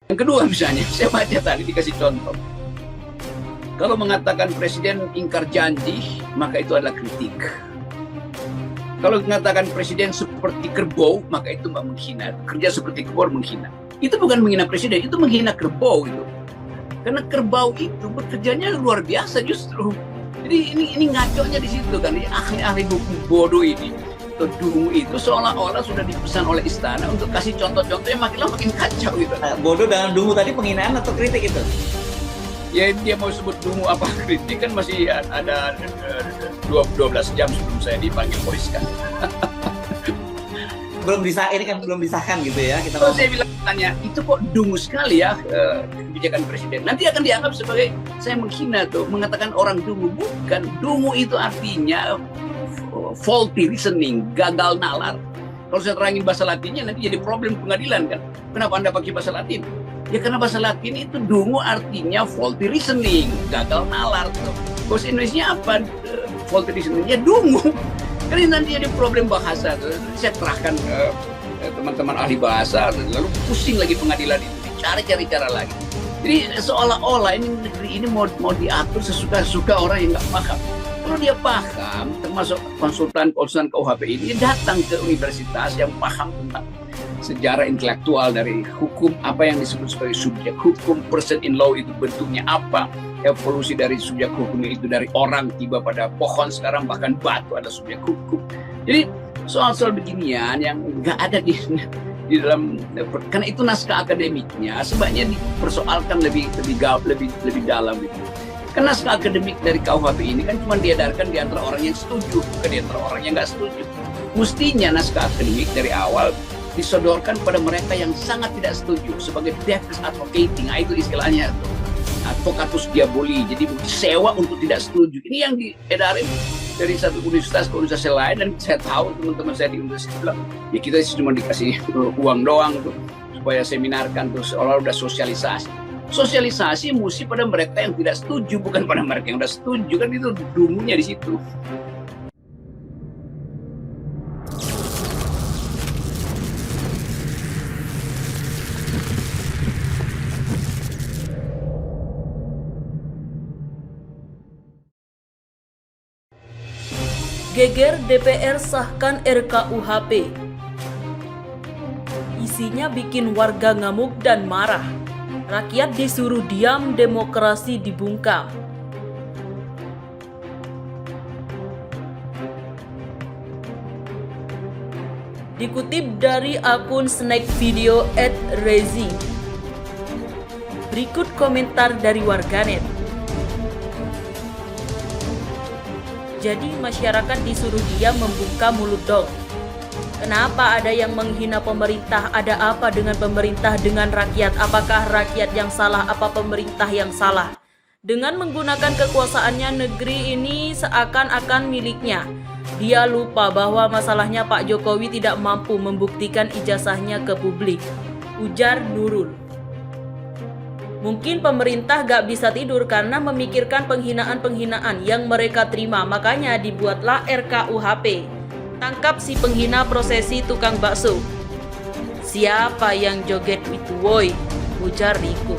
Yang kedua misalnya, saya baca tadi dikasih contoh. Kalau mengatakan presiden ingkar janji, maka itu adalah kritik. Kalau mengatakan presiden seperti kerbau, maka itu menghina. Kerja seperti kerbau menghina. Itu bukan menghina presiden, itu menghina kerbau itu. Karena kerbau itu bekerjanya luar biasa justru. Jadi ini ngaconya di situ kan, ahli-ahli hukum bodoh ini. Dungu itu seolah-olah sudah dipesan oleh istana untuk kasih contoh-contoh yang makin lama makin kacau gitu. Nah, bodoh dalam dungu tadi penghinaan atau kritik itu? Ya dia mau sebut dungu apa kritik kan masih ada 12 jam sebelum saya dipanggil polisi kan. belum disahkan gitu ya kita. Kalau saya bilang tanya itu kok dungu sekali ya kebijakan presiden. Nanti akan dianggap sebagai saya menghina tuh, mengatakan orang dungu. Bukan, dungu itu artinya faulty reasoning, gagal nalar. Kalau saya terangin bahasa Latinnya nanti jadi problem pengadilan kan. Kenapa Anda pakai bahasa Latin? Ya karena bahasa Latin itu dungu artinya faulty reasoning, gagal nalar. Bahasa Indonesia apa? Faulty reasoning, ya dungu. Karena nanti jadi problem bahasa. Saya terahkan ke teman-teman ahli bahasa, lalu pusing lagi pengadilan itu, dicari-cari cara lagi. Jadi seolah-olah ini negeri ini mau diatur sesuka-suka orang yang nggak paham. Kalau dia paham, termasuk konsultan KUHP ini, dia datang ke universitas yang paham tentang sejarah intelektual dari hukum, apa yang disebut sebagai subjek hukum, person in law itu bentuknya apa, evolusi dari subjek hukum itu dari orang tiba pada pohon, sekarang bahkan batu ada subjek hukum. Jadi soal-soal beginian yang nggak ada di dalam, karena itu naskah akademiknya sebaiknya dipersoalkan lebih dalam gitu. Karena naskah akademik dari KUHP ini kan cuma diedarkan di antara orang yang setuju, bukan di antara orang yang nggak setuju. Mestinya naskah akademik dari awal disodorkan pada mereka yang sangat tidak setuju sebagai devil's advocating, itu istilahnya advocatus diaboli, jadi sewa untuk tidak setuju. Ini yang diedarin dari satu universitas ke universitas lain, dan saya tahu teman-teman saya di universitas bilang ya kita cuma dikasih uang doang tuh supaya seminarkan tuh, seolah udah sosialisasi mesti pada mereka yang tidak setuju, bukan pada mereka yang udah setuju, kan itu dungunya di situ. Geger DPR sahkan RKUHP. Isinya bikin warga ngamuk dan marah. Rakyat disuruh diam, demokrasi dibungkam. Dikutip dari akun snack video @rezi. Berikut komentar dari warganet. Jadi masyarakat disuruh diam, membuka mulut dong. Kenapa ada yang menghina pemerintah? Ada apa dengan pemerintah dengan rakyat? Apakah rakyat yang salah? Apa pemerintah yang salah? Dengan menggunakan kekuasaannya, negeri ini seakan-akan miliknya. Dia lupa bahwa masalahnya Pak Jokowi tidak mampu membuktikan ijazahnya ke publik, ujar Nurul. Mungkin pemerintah gak bisa tidur karena memikirkan penghinaan-penghinaan yang mereka terima, makanya dibuatlah RKUHP. Tangkap si penghina prosesi tukang bakso. Siapa yang joget itu woi? Ujar Riko.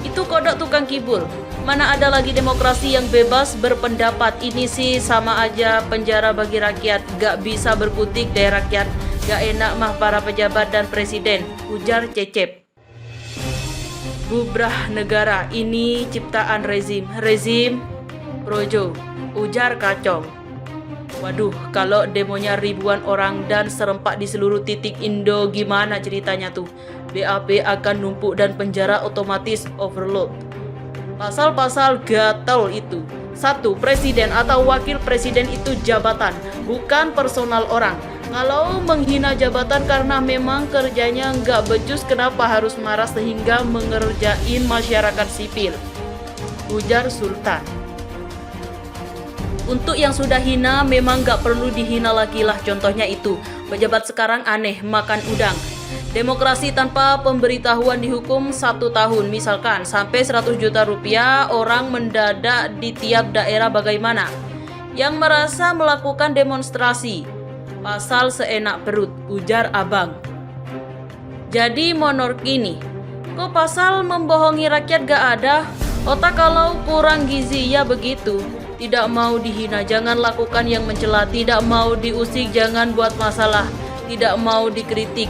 Itu kodok tukang kibul. Mana ada lagi demokrasi yang bebas berpendapat. Ini sih sama aja penjara bagi rakyat. Gak bisa berkutik dari rakyat. Gak enak mah para pejabat dan presiden, ujar Cecep. Bubrah negara ini ciptaan rezim projo, ujar Kacong. Waduh, kalau demonya ribuan orang dan serempak di seluruh titik Indo, gimana ceritanya tuh? BAP akan numpuk dan penjara otomatis overload. Pasal-pasal gatel itu. 1. Presiden atau wakil presiden itu jabatan, bukan personal orang. Kalau menghina jabatan karena memang kerjanya nggak becus, kenapa harus marah sehingga mengerjain masyarakat sipil? Ujar Sultan. Untuk yang sudah hina memang nggak perlu dihina lagi lah. Contohnya itu, pejabat sekarang aneh makan udang. Demokrasi tanpa pemberitahuan dihukum 1 tahun, misalkan sampai 100 juta rupiah. Orang mendadak di tiap daerah bagaimana? Yang merasa melakukan demonstrasi, pasal seenak perut, ujar Abang. Jadi monarki nih, kok pasal membohongi rakyat gak ada? Otak kalau kurang gizi ya begitu. Tidak mau dihina, jangan lakukan yang mencela. Tidak mau diusik, jangan buat masalah. Tidak mau dikritik,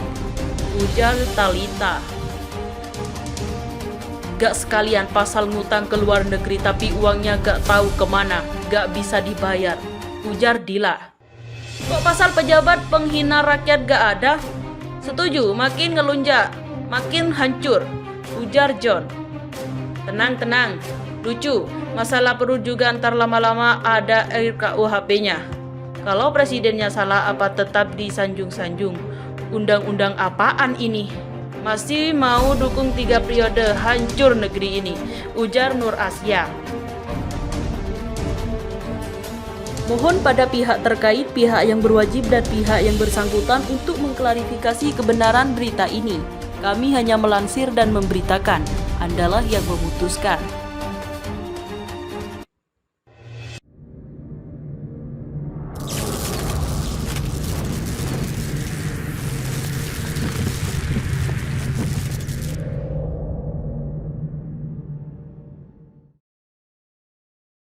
ujar Talita. Gak sekalian pasal ngutang ke luar negeri tapi uangnya gak tahu kemana, gak bisa dibayar, ujar Dila. Kok pasal pejabat penghina rakyat gak ada? Setuju, makin ngelunjak, makin hancur, ujar John. Tenang, lucu, masalah perut juga ntar lama-lama ada RKUHP-nya. Kalau presidennya salah apa tetap disanjung-sanjung? Undang-undang apaan ini? Masih mau dukung 3 periode, hancur negeri ini, ujar Nur Asia. Mohon pada pihak terkait, pihak yang berwajib dan pihak yang bersangkutan untuk mengklarifikasi kebenaran berita ini. Kami hanya melansir dan memberitakan, Andalah yang memutuskan.